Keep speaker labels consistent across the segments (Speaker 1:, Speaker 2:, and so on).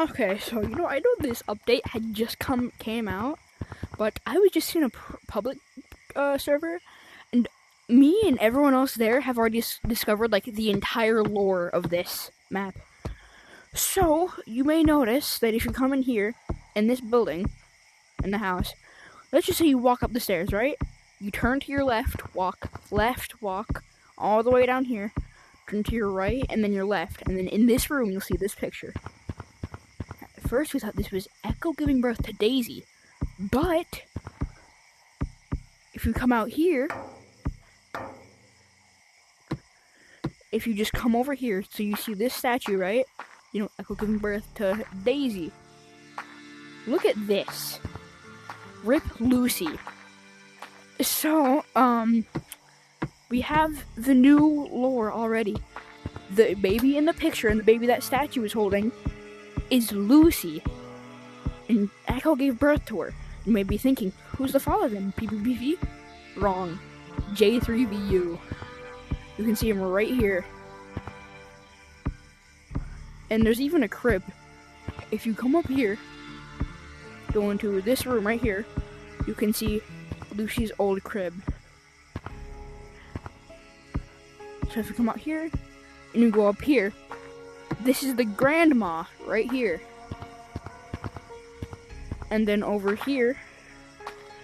Speaker 1: Okay, so I know this update had just came out, but I was just in a public server, and me and everyone else there have already discovered like the entire lore of this map. So you may notice that if you come in here, in this building, in the house, let's just say you walk up the stairs, right? You turn to your left, walk, all the way down here, turn to your right, and then your left, and then in this room you'll see this picture. At first we thought this was Echo giving birth to Daisy, but if you come out here, if you just come over here, so you see this statue, right? Echo giving birth to Daisy. Look at this. Rip Lucy. So, we have the new lore already. The baby in the picture and the baby that statue is holding is Lucy. And Echo gave birth to her. You may be thinking, who's the father then? PPPV? Wrong. J3VU. You can see him right here. And there's even a crib. If you come up here, go into this room right here, you can see Lucy's old crib. So if you come out here, and you go up here, this is the grandma right here. And then over here,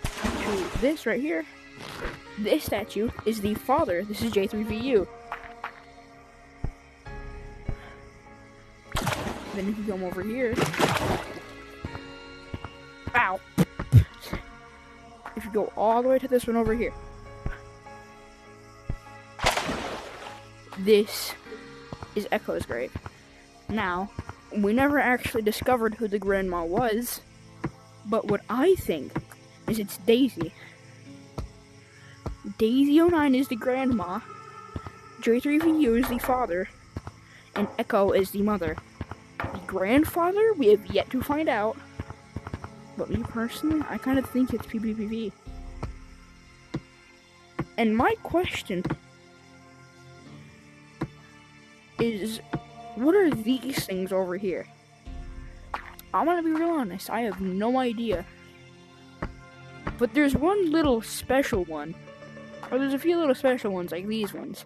Speaker 1: to this right here, this statue is the father. This is J3VU. Then if you come over here, ow! If you go all the way to this one over here, this is Echo's grave. Now, we never actually discovered who the grandma was, but what I think is it's Daisy. Daisy09 is the grandma, J3VU is the father, and Echo is the mother. The grandfather, we have yet to find out, but me personally, I kind of think it's PPPV. And my question is, what are these things over here? I'm gonna be real honest, I have no idea. But there's one little special one, or there's a few little special ones like these ones.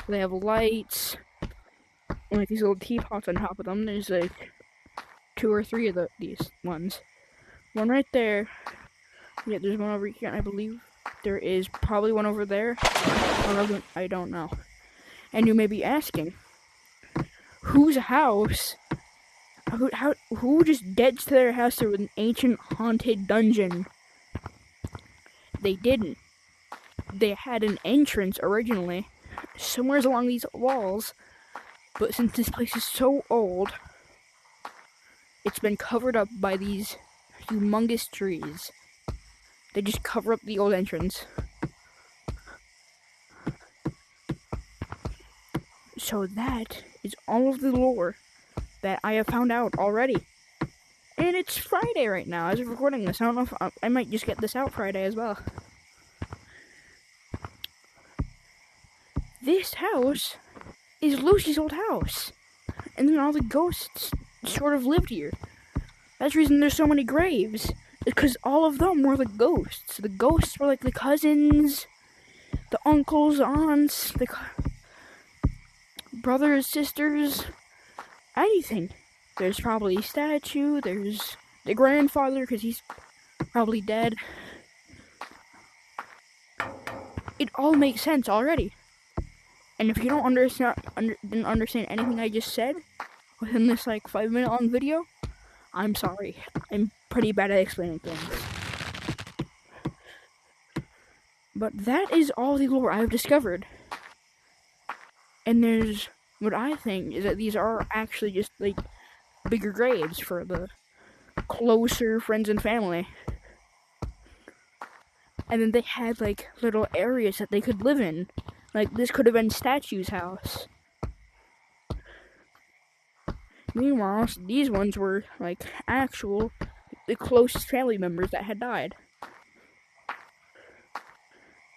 Speaker 1: They have lights, and like these little teapots on top of them. There's like 2 or 3 of these ones. One right there. Yeah, there's one over here, and I believe there is probably one over there. Or I don't know. And you may be asking, whose house? Who just gets to their house through an ancient haunted dungeon? They didn't. They had an entrance originally, somewhere along these walls, but since this place is so old, it's been covered up by these humongous trees. They just cover up the old entrance. So that is all of the lore that I have found out already. And it's Friday right now as of recording this. I don't know if I might just get this out Friday as well. This house is Lucy's old house. And then all the ghosts sort of lived here. That's the reason there's so many graves. Because all of them were the ghosts. The ghosts were like the cousins, the uncles, aunts, the brothers, sisters, anything. There's probably a statue, there's the grandfather, because he's probably dead. It all makes sense already. And if you don't didn't understand anything I just said within this like 5-minute long video, I'm sorry. I'm pretty bad at explaining things. But that is all the lore I've discovered. And there's what I think is that these are actually just like bigger graves for the closer friends and family. And then they had like little areas that they could live in. Like this could have been Statue's house. Meanwhile, these ones were like the closest family members that had died.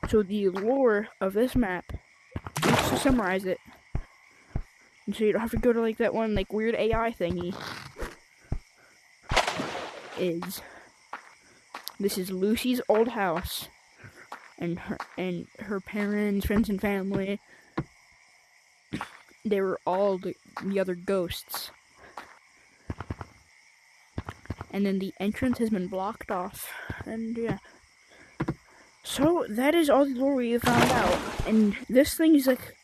Speaker 1: So the lore of this map, just to summarize it, And so you don't have to go to like that one like weird AI thingy. This is Lucy's old house, and her parents, friends, and family. They were all the other ghosts. And then the entrance has been blocked off. And yeah. So that is all the lore we have found out. And this thing is like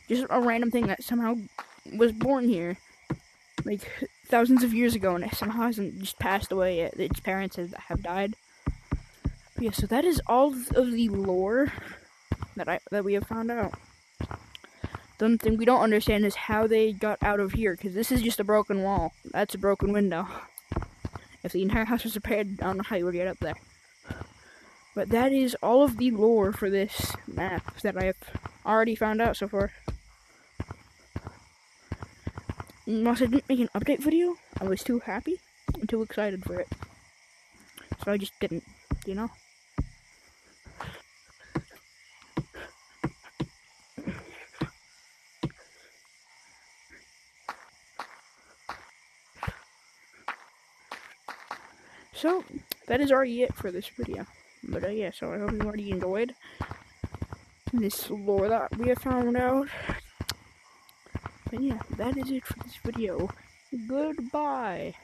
Speaker 1: just a random thing that somehow was born here. Like thousands of years ago, and it somehow hasn't just passed away yet. Its parents have died. But yeah, so that is all of the lore that we have found out. The only thing we don't understand is how they got out of here, because this is just a broken wall. That's a broken window. If the entire house was repaired, I don't know how you would get up there. But that is all of the lore for this map that I have already found out so far. Once I didn't make an update video, I was too happy and too excited for it. So I just didn't, you know? So, that is already it for this video. But yeah, so I hope you already enjoyed this lore that we have found out. But yeah, that is it for this video. Goodbye.